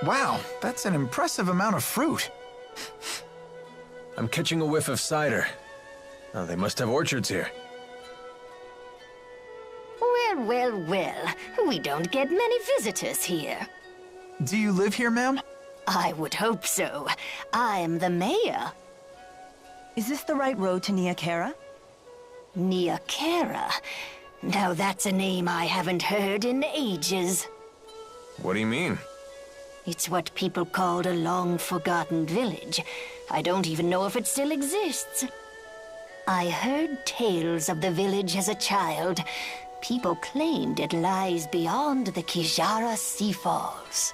Wow, that's an impressive amount of fruit. I'm catching a whiff of cider. Oh, they must have orchards here. Well, well, well. We don't get many visitors here. Do you live here, ma'am? I would hope so. I'm the mayor. Is this the right road to Kijara? Kijara? Now that's a name I haven't heard in ages. What do you mean? It's what people called a long-forgotten village. I don't even know if it still exists. I heard tales of the village as a child. People claimed it lies beyond the Kijara Seafalls.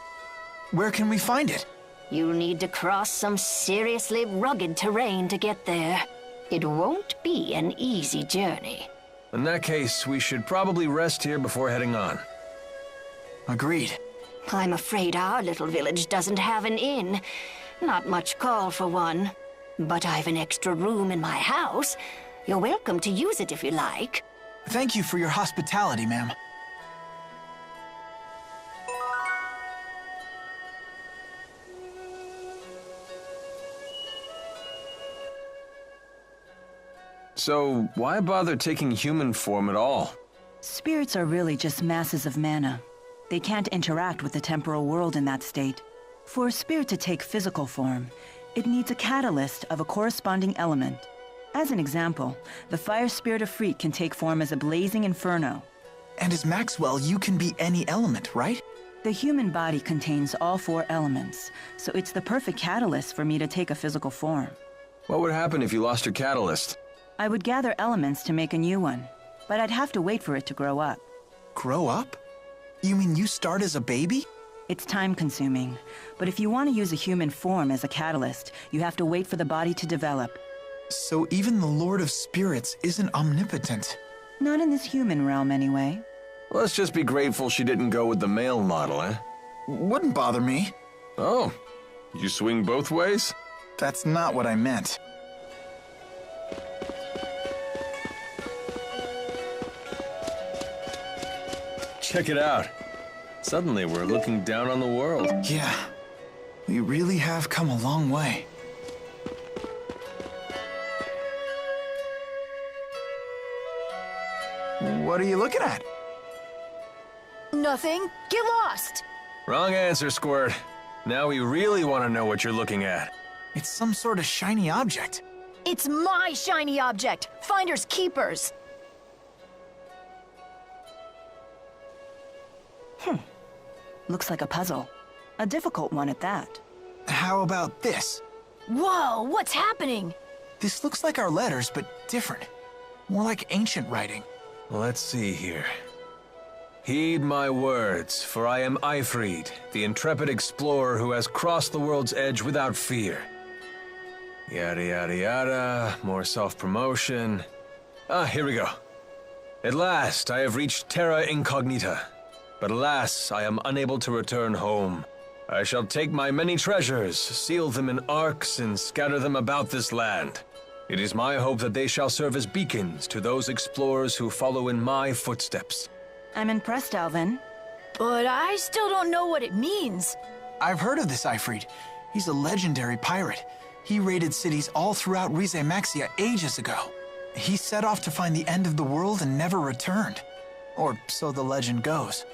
Where can we find it? You'll need to cross some seriously rugged terrain to get there. It won't be an easy journey. In that case, we should probably rest here before heading on. Agreed. I'm afraid our little village doesn't have an inn. Not much call for one. But I've an extra room in my house. You're welcome to use it if you like. Thank you for your hospitality, ma'am. So, why bother taking human form at all? Spirits are really just masses of mana. They can't interact with the temporal world in that state. For a spirit to take physical form, it needs a catalyst of a corresponding element. As an example, the fire spirit of Freet can take form as a blazing inferno. And as Maxwell, you can be any element, right? The human body contains all 4 elements, so it's the perfect catalyst for me to take a physical form. What would happen if you lost your catalyst? I would gather elements to make a new one, but I'd have to wait for it to grow up. Grow up? You mean you start as a baby? It's time-consuming, but if you want to use a human form as a catalyst, you have to wait for the body to develop. So even the Lord of Spirits isn't omnipotent? Not in this human realm, anyway. Let's just be grateful she didn't go with the male model, eh? Wouldn't bother me. Oh, you swing both ways? That's not what I meant. Check it out. Suddenly we're looking down on the world. Yeah, we really have come a long way. What are you looking at? Nothing. Get lost! Wrong answer, Squirt. Now we really want to know what you're looking at. It's some sort of shiny object. It's my shiny object! Finders keepers! Looks like a puzzle. A difficult one at that. How about this? Whoa, what's happening? This looks like our letters, but different. More like ancient writing. Let's see here. Heed my words, for I am Ifrid, the intrepid explorer who has crossed the world's edge without fear. Yada yada yada, more self-promotion. Here we go. At last, I have reached Terra Incognita. But alas, I am unable to return home. I shall take my many treasures, seal them in arks, and scatter them about this land. It is my hope that they shall serve as beacons to those explorers who follow in my footsteps. I'm impressed, Alvin. But I still don't know what it means. I've heard of this Ifrid. He's a legendary pirate. He raided cities all throughout Rize Maxia ages ago. He set off to find the end of the world and never returned. Or so the legend goes.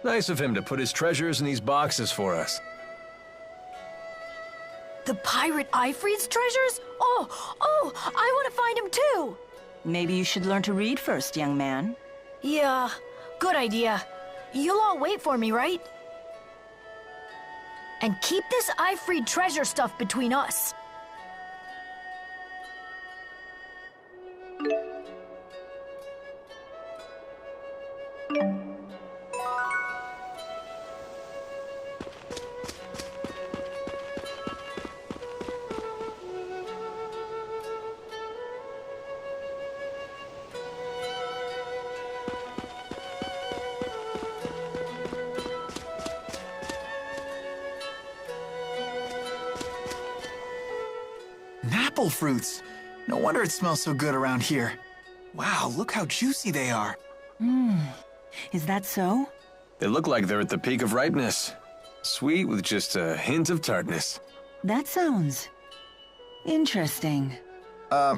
Nice of him to put his treasures in these boxes for us. The pirate Ifrid's treasures? Oh, I want to find him too! Maybe you should learn to read first, young man. Yeah, good idea. You'll all wait for me, right? And keep this Ifrid treasure stuff between us. Apple fruits. No wonder it smells so good around here. Wow, look how juicy they are. Is that so? They look like they're at the peak of ripeness. Sweet with just a hint of tartness. That sounds interesting.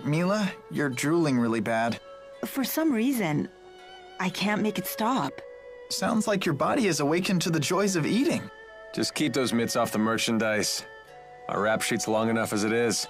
Mila, you're drooling really bad. For some reason, I can't make it stop. Sounds like your body is awakened to the joys of eating. Just keep those mitts off the merchandise. Our rap sheet's long enough as it is.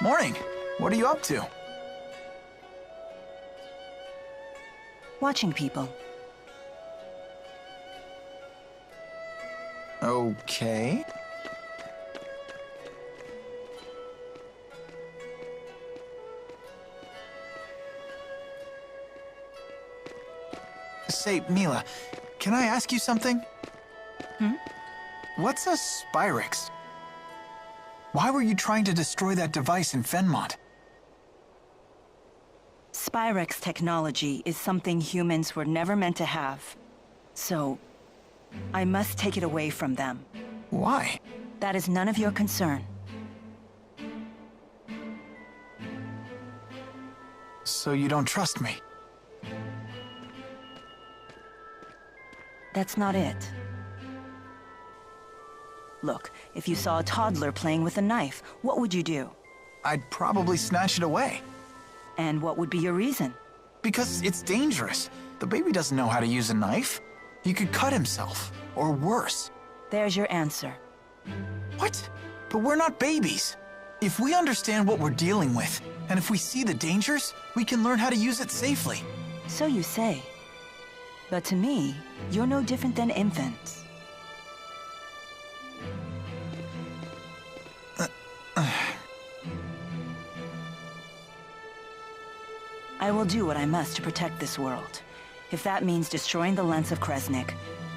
Morning. What are you up to? Watching people. Okay. Say, Mila, can I ask you something? What's a Spyrix? Why were you trying to destroy that device in Fenmont? Spyrix technology is something humans were never meant to have. So, I must take it away from them. Why? That is none of your concern. So you don't trust me? That's not it. Look, if you saw a toddler playing with a knife, what would you do? I'd probably snatch it away. And what would be your reason? Because it's dangerous. The baby doesn't know how to use a knife. He could cut himself, or worse. There's your answer. What? But we're not babies. If we understand what we're dealing with, and if we see the dangers, we can learn how to use it safely. So you say. But to me, you're no different than infants. will do what I must to protect this world. If that means destroying the lens of Kresnik,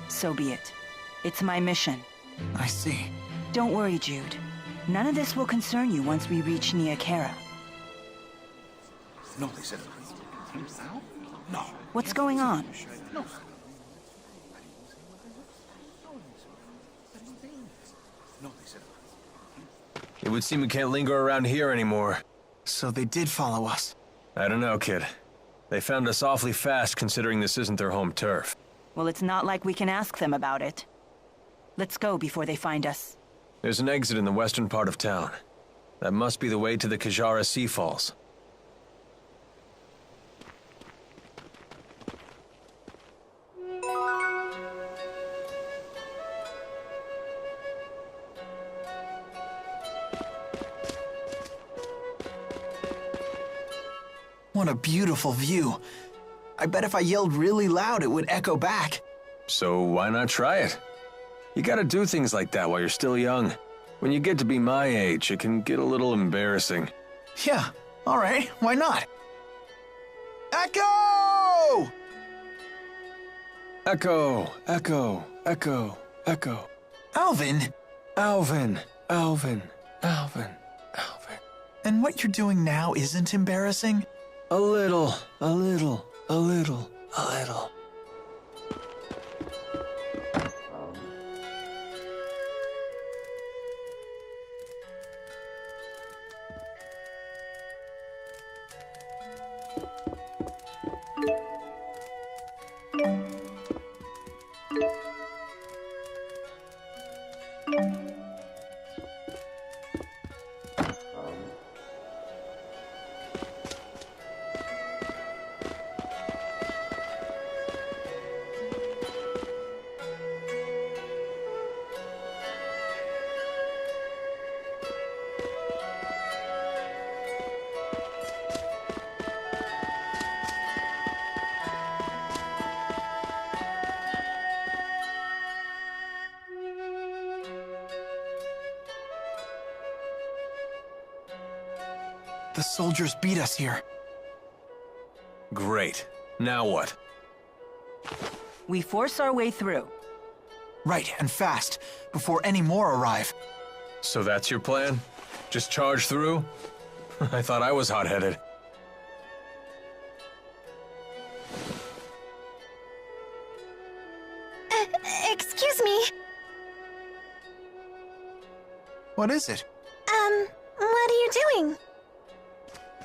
so be it. It's my mission. I see. Don't worry, Jude. None of this will concern you once we reach Nia Kara. No, they said. No. What's going on? No. No, they said. It would seem we can't linger around here anymore. So they did follow us. I don't know, kid. They found us awfully fast considering this isn't their home turf. Well, it's not like we can ask them about it. Let's go before they find us. There's an exit in the western part of town. That must be the way to the Kijara Seafalls. What a beautiful view. I bet if I yelled really loud, it would echo back. So why not try it? You gotta do things like that while you're still young. When you get to be my age, it can get a little embarrassing. Yeah, all right, why not? Echo! Echo, echo, echo, echo. Alvin! Alvin, Alvin, Alvin, Alvin. And what you're doing now isn't embarrassing? A little, a little, a little, a little. The soldiers beat us here. Great. Now what? We force our way through. Right, and fast, before any more arrive. So that's your plan? Just charge through? I thought I was hot-headed. Excuse me. What is it? What are you doing?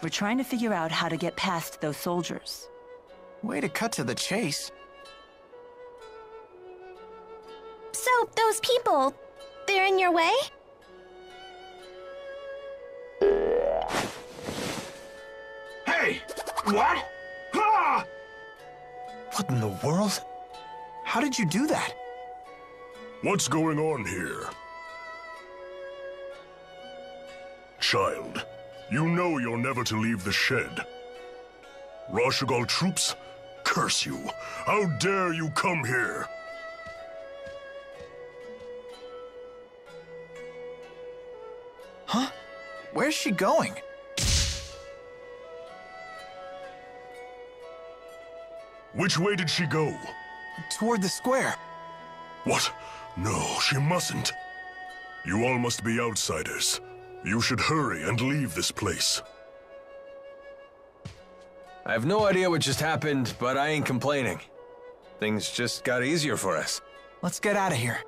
We're trying to figure out how to get past those soldiers. Way to cut to the chase. So, those people, they're in your way? Hey! What? Ah! What in the world? How did you do that? What's going on here? Child, you know you're never to leave the shed. Rashugal troops? Curse you! How dare you come here? Huh? Where's she going? Which way did she go? Toward the square. What? No, she mustn't. You all must be outsiders. You should hurry and leave this place. I have no idea what just happened, but I ain't complaining. Things just got easier for us. Let's get out of here.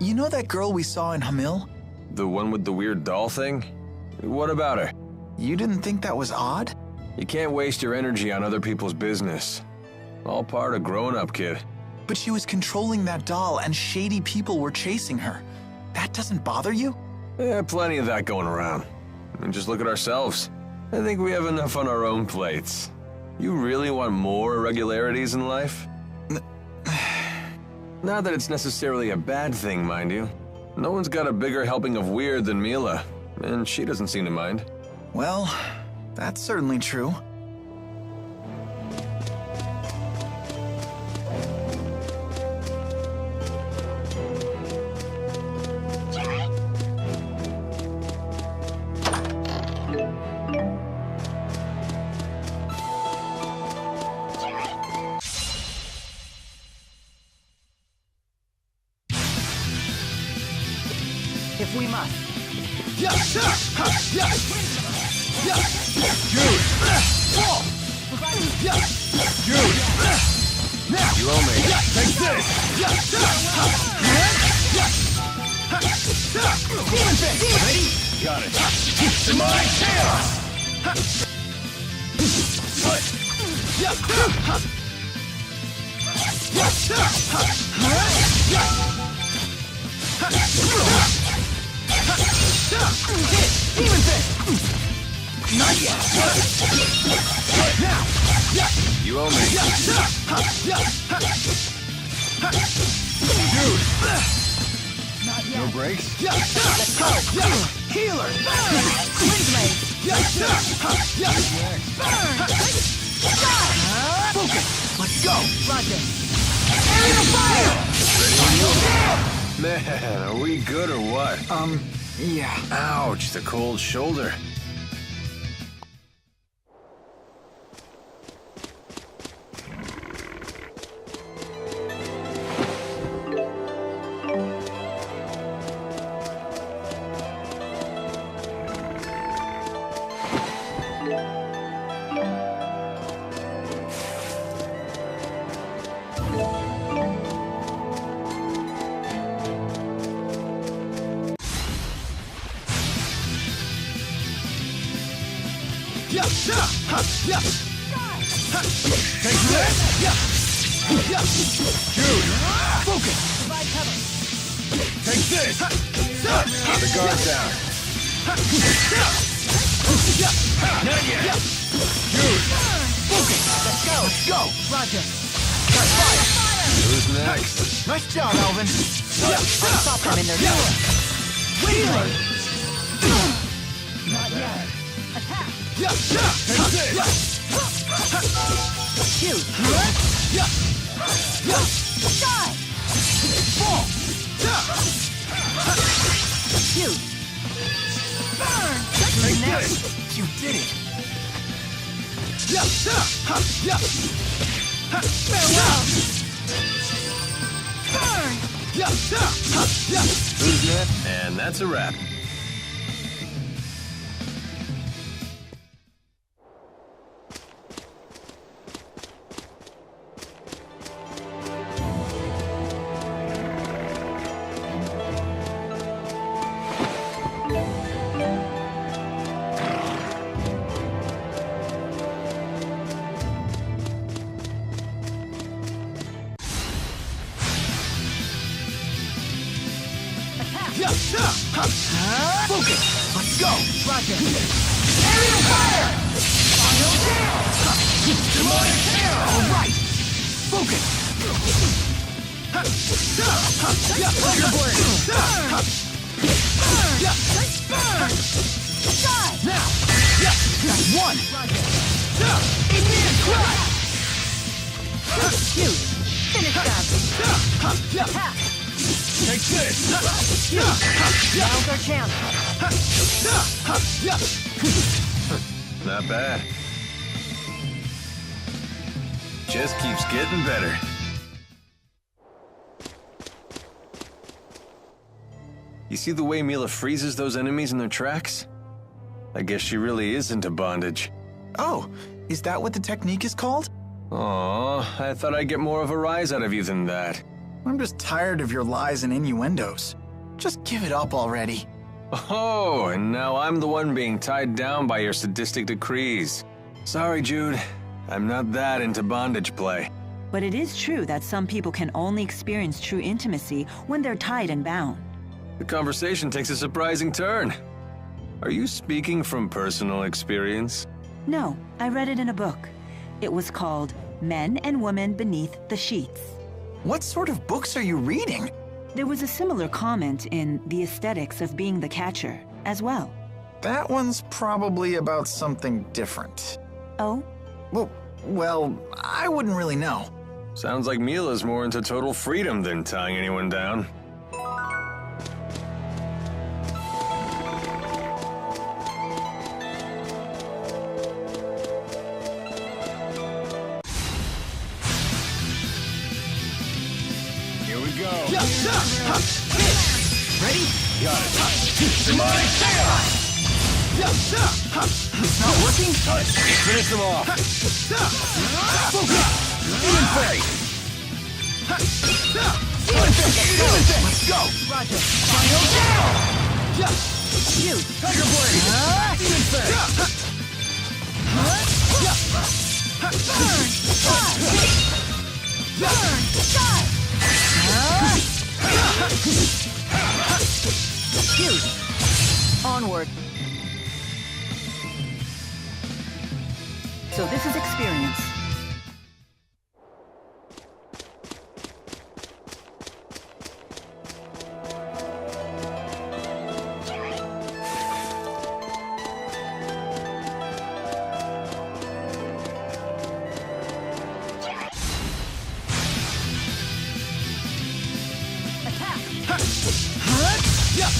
You know that girl we saw in Hamil? The one with the weird doll thing? What about her? You didn't think that was odd? You can't waste your energy on other people's business. All part of growing up, kid. But she was controlling that doll and shady people were chasing her. That doesn't bother you? Plenty of that going around. I mean, just look at ourselves. I think we have enough on our own plates. You really want more irregularities in life? Not that it's necessarily a bad thing, mind you. No one's got a bigger helping of weird than Mila, and she doesn't seem to mind. Well, that's certainly true. If we must. Jude! Fall! Jude! Now! You owe me. Take this! Demon Fist! Ready? Got it. My chaos! Demon Fist! Not yet! Now! You owe me. Dude! No breaks? Let's go! Healer! Windblade! Focus! Let's go! Roger. Aerial fire! Man, are we good or what? Yeah. Ouch, the cold shoulder. Take this! Jude! Focus! Provide cover. Take this! The guard down. Not yet! Jude! Focus! Let's go! Roger. Got fire! Who's next? Nice job, Alvin. Stop them in their Healer! Not yet. Attack. Take this! Shoot. Die. Fall! Shoot. Burn. Take this! You did it. Farewell! Burn. Who's next? And that's a wrap. Focus! Let's go! Roger. Aerial fire! Final down! Demonic hair! All right! Focus! Overboard. Burn. Die. Now! That's one! Roger. Ignited crush! Shoot. Finish them. Attack. Take this! Now's our chance. Not bad. Just keeps getting better. You see the way Mila freezes those enemies in their tracks? I guess she really is into bondage. Oh, is that what the technique is called? Aw, I thought I'd get more of a rise out of you than that. I'm just tired of your lies and innuendos. Just give it up already. Oh, and now I'm the one being tied down by your sadistic decrees. Sorry, Jude. I'm not that into bondage play. But it is true that some people can only experience true intimacy when they're tied and bound. The conversation takes a surprising turn. Are you speaking from personal experience? No, I read it in a book. It was called Men and Women Beneath the Sheets. What sort of books are you reading? There was a similar comment in The Aesthetics of Being the Catcher as well. That one's probably about something different. Oh? Well, I wouldn't really know. Sounds like Mila's more into total freedom than tying anyone down. Here we go. Ready? Got it. Demonic chaos! It's not working? Finish them off. Focus! Demon Fairy! Let's go! Roger. Final down! Jude. Tiger Blade! Demon Fairy! Jude. Onward. So this is experience.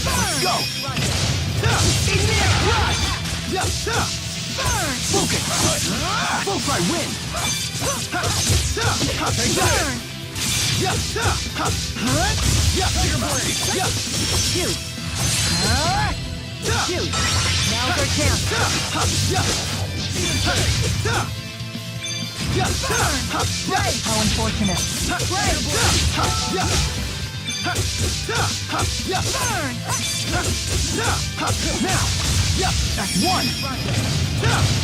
Let's go! Ignite Rush! Focus! Bullfly win! Burn! Tiger Blade! Jude. Jude. Now's our chance. Right! How unfortunate. Burn! Now! That's one!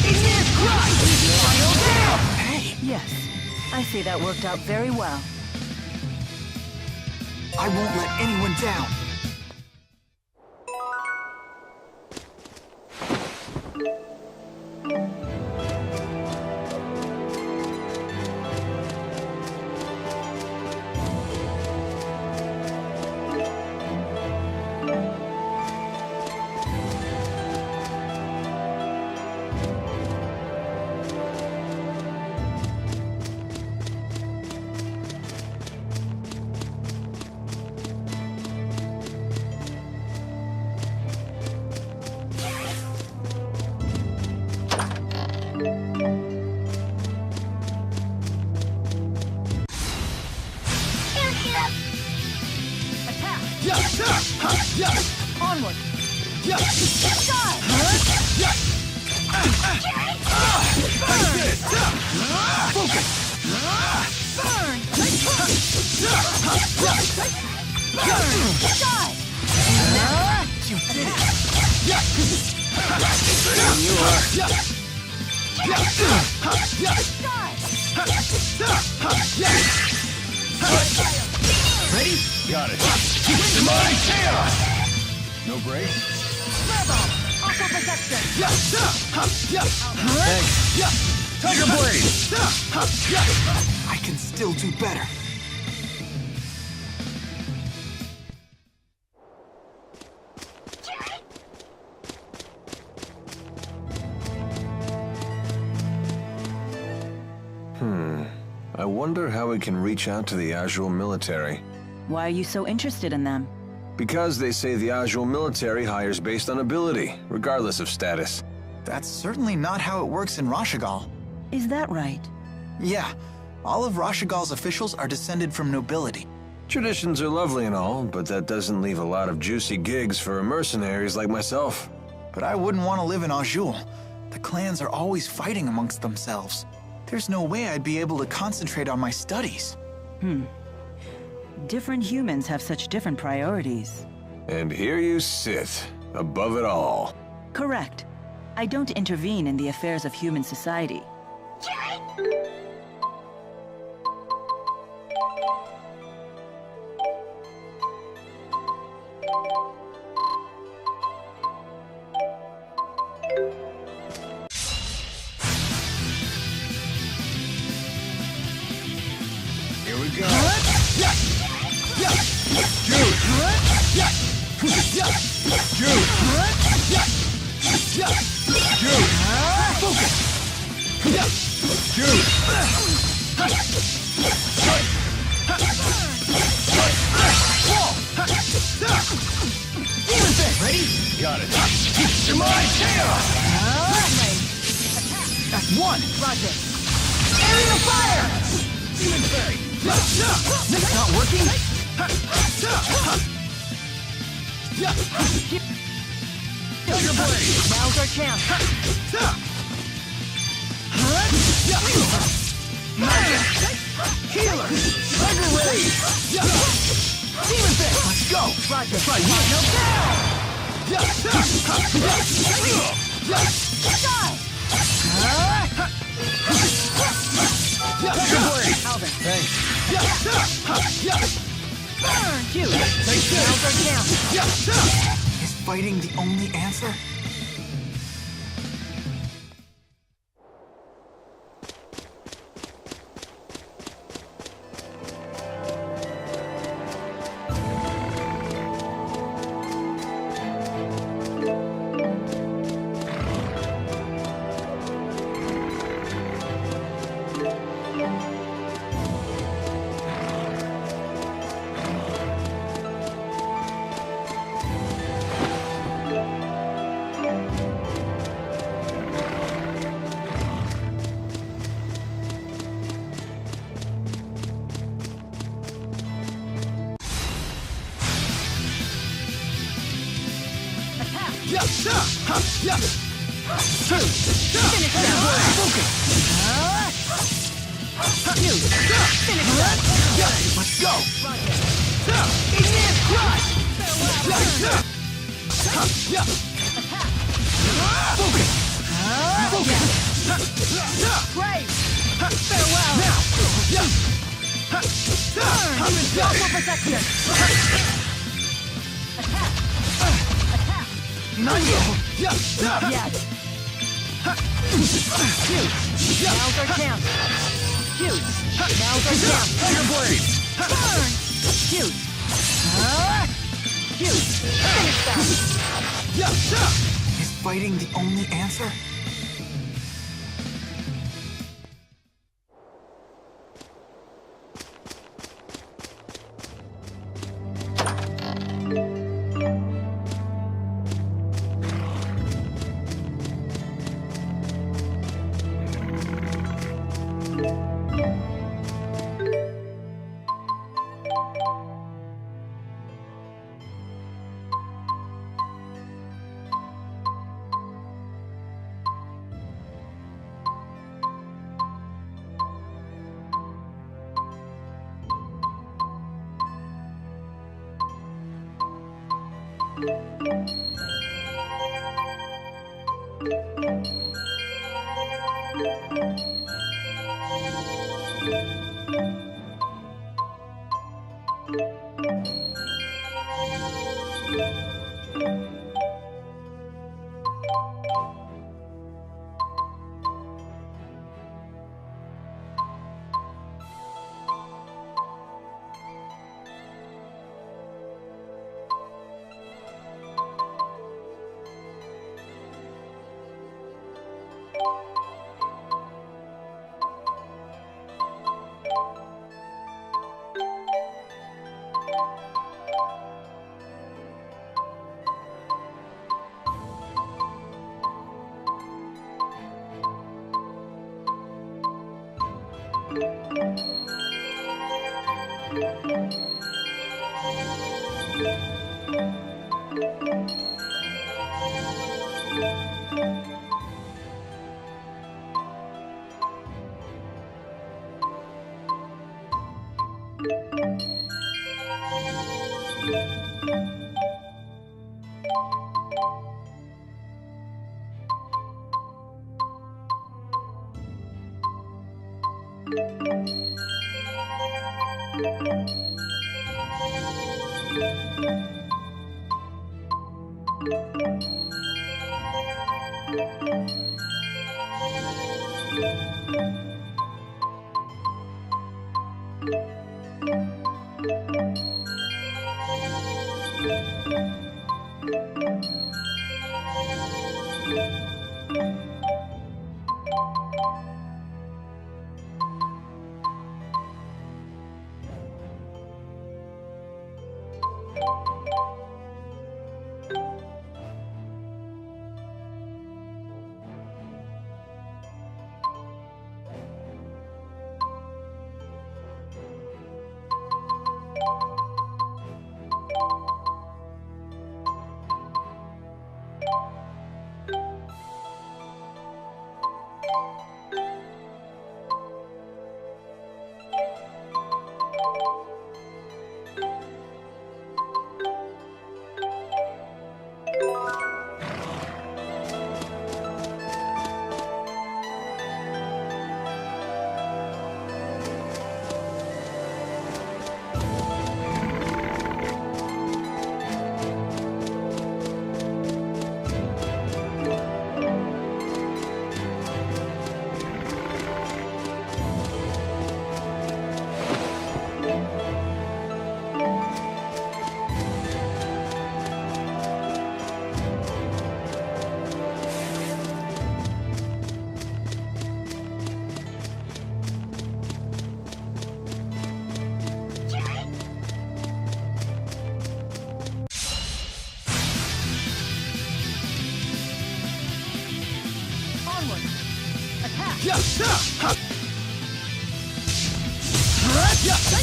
Ignite Crush! Final down! Hey! Yes, I see that worked out very well. I won't let anyone down! Onward. Focus! Burn! You did it! Ready? Got it. Demonic chaos! No break? Aqua protection! Thanks. Tiger Blade! I can still do better. I wonder how we can reach out to the Azul military. Why are you so interested in them? Because they say the Azul military hires based on ability, regardless of status. That's certainly not how it works in Rashigal. Is that right? Yeah, all of Rashigal's officials are descended from nobility. Traditions are lovely and all, but that doesn't leave a lot of juicy gigs for mercenaries like myself. But I wouldn't want to live in Azul. The clans are always fighting amongst themselves. There's no way I'd be able to concentrate on my studies. Different humans have such different priorities. And here you sit, above it all. Correct. I don't intervene in the affairs of human society. Ready? Got it. Demonic chaos! That's one! Roger. Area fire! Demon Fairy! This not working? Tiger Blade! Now's our chance. Healer! Tiger Raid! Demon Fist! Let's go! Roger. Try one! No down! Tiger Blade! Alvin. Thanks. Burn! Jude. Now's our chance. Is fighting the only answer? Let's go! Great! Farewell! Burn! Double protection! Not yet! Not yet! Jude! Now's our chance! Jude! Now's our chance! Tiger Blade! Burn! Jude! Jude! Finish that! Is fighting the only answer?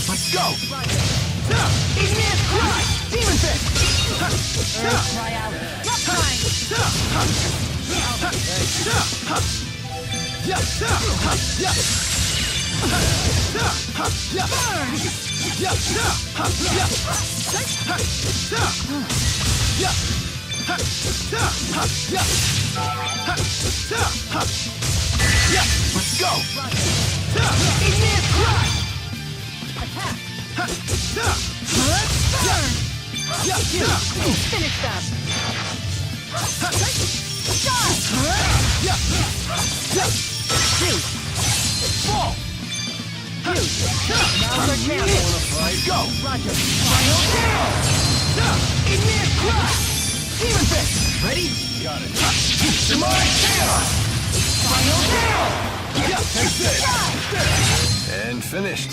Let's go! Igneous Cry! Demon Fist! Cry out. Not trying. Let's go! Igneous Cry! Attack. Burn! Finish them. Fall! Now's our chance. Let's go! Roger. Igneous Cry! Demon Fist! Ready? Got it. Final down! Take this! And finished.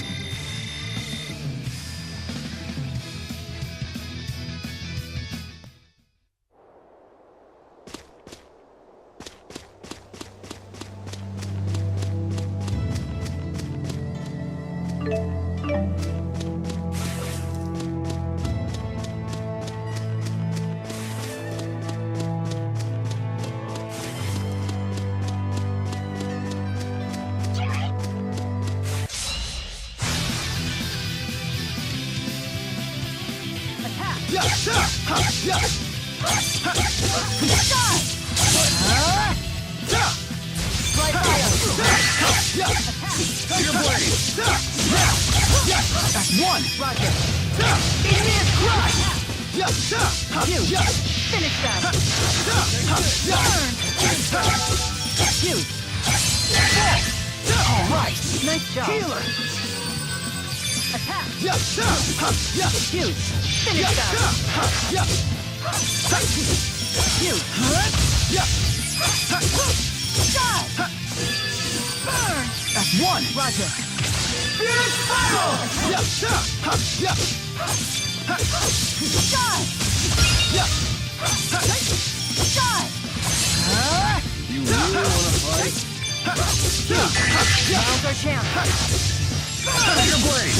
That's one! Roger. Igneous Cry! Jude. Finish them. Jude. All right! Nice job. Healer! Attack. Jude! Finish them. Jude. Burn. That's one! Roger. Spirit Spiral! You really wanna fight? Now's our chance. Tiger Blade!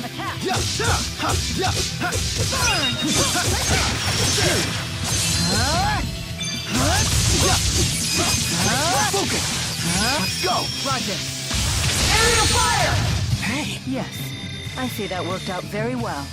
Attack. Focus! Let's go! Roger. Area fire! Hey! Yes, I see that worked out very well.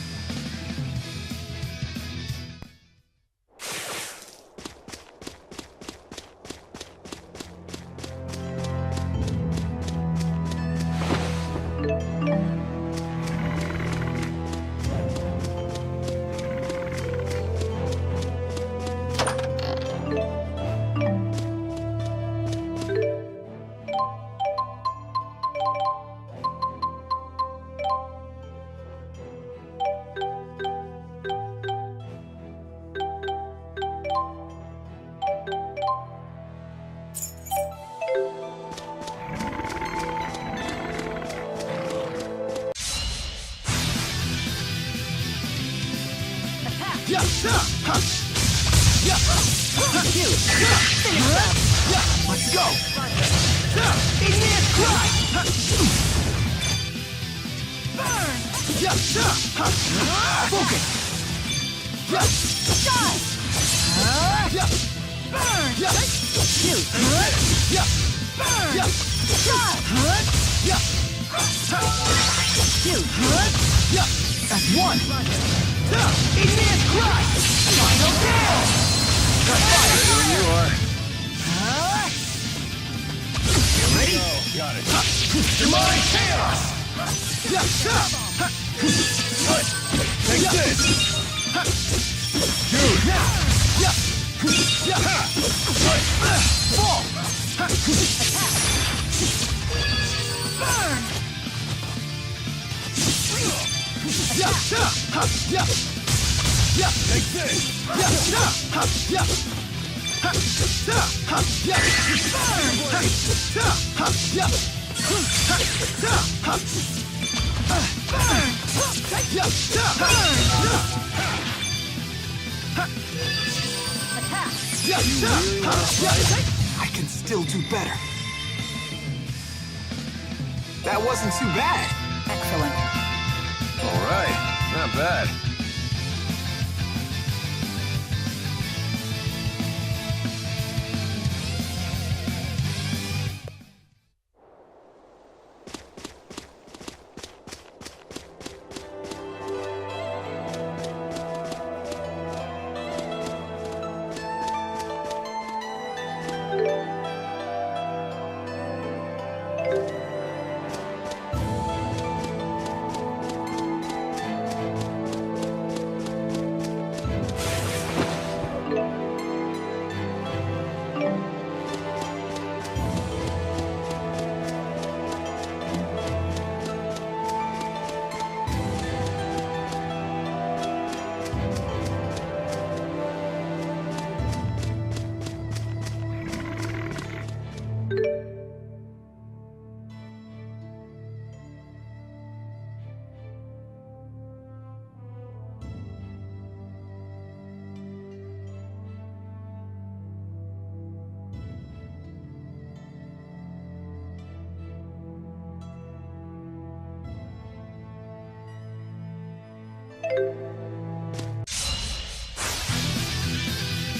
Let's go! Igneous cry! Burn! Focus! Die! Burn! Shoot! Burn! Shoot! That's one! Igneous cry! Final kill! Here you are. Ready? Got it. Demonic chaos! Take this! Jude! Now! Fall! Burn! Take this! I can still do better. That wasn't too bad. Excellent. All right, not bad.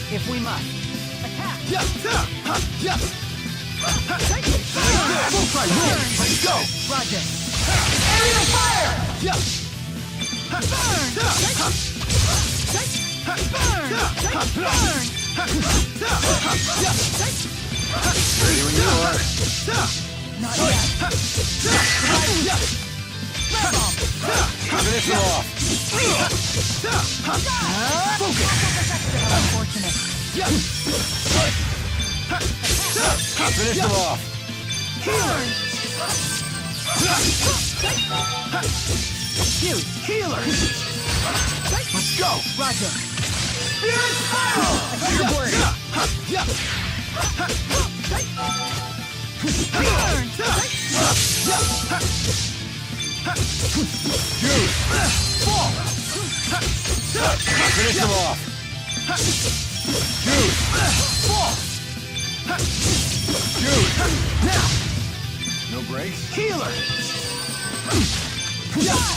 If we must. Attack! Bullseye roll! Let's go! Roger. Aerial fire! Burn! Ready when you are. Not yet. Finish him off. Unfortunate. Finish him off. Jude, healer! Let's go! Roger. Spirit spiral! Your blade. Jude! Fall! Finish him off. Jude! Fall! Jude! Now! No breaks. Healer! Now!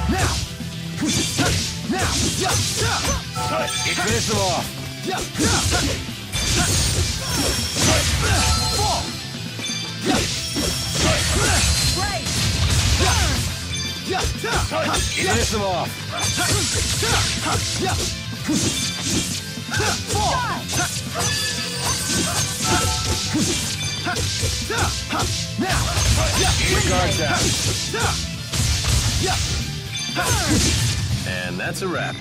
Now! Finish him off. Fall! Finish him off. Now! Keep guard down. And that's a wrap.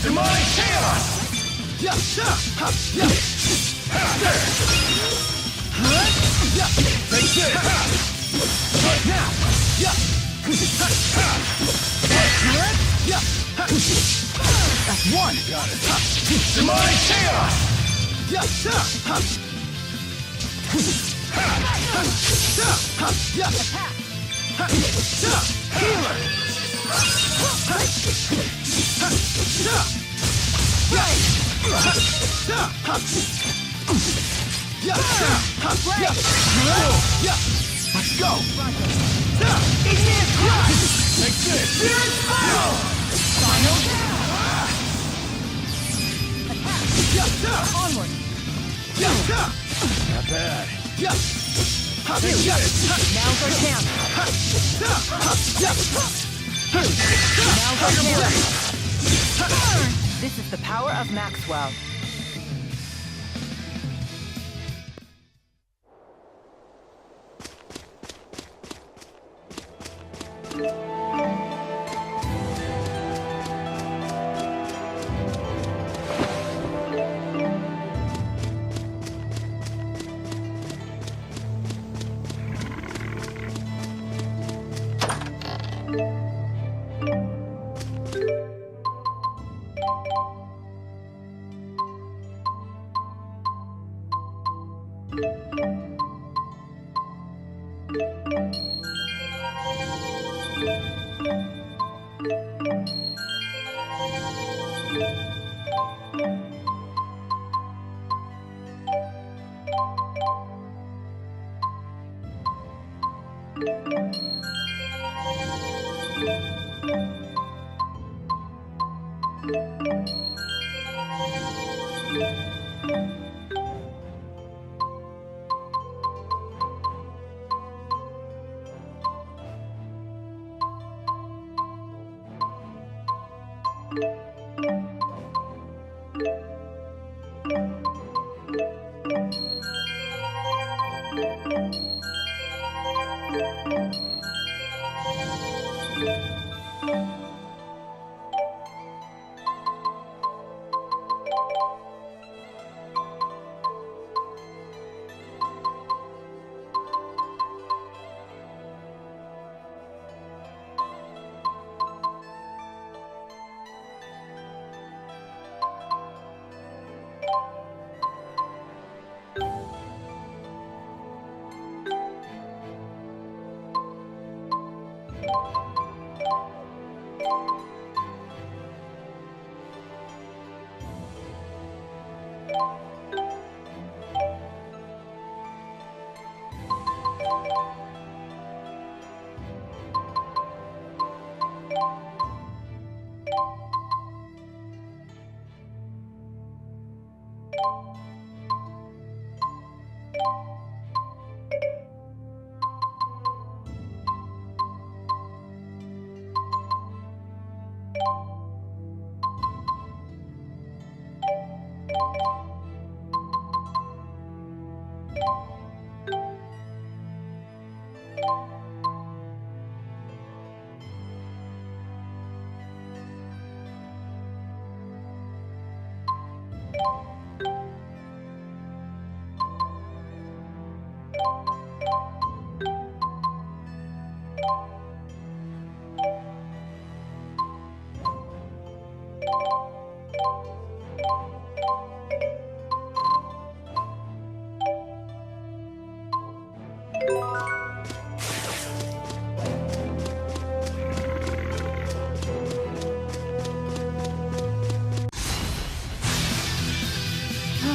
Demonic chaos! Take this! Now! That's one! Got it! Demonic chaos! Healer! Let's go! Igneous Crush! Take this! Spirit Spiral! Final Onward! Not bad. now's our chance. Now's our chance. This is the power of Maxwell.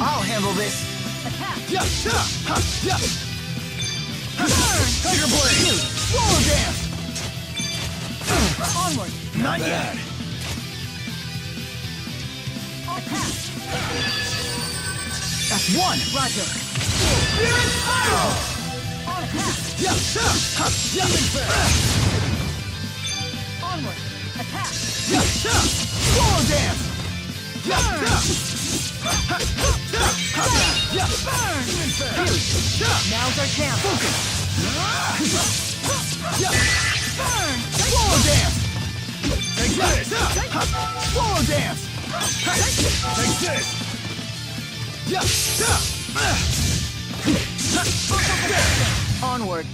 I'll handle this. Tiger blade! Swallow dance! Onward! Not bad. That's one! Roger! Spirit spiral! On attack! Onward! Attack! Swallow dance! Burn! Now's our chance! Focus! Burn! Swallow dance! Take this! Swallow dance! Take this! Onward!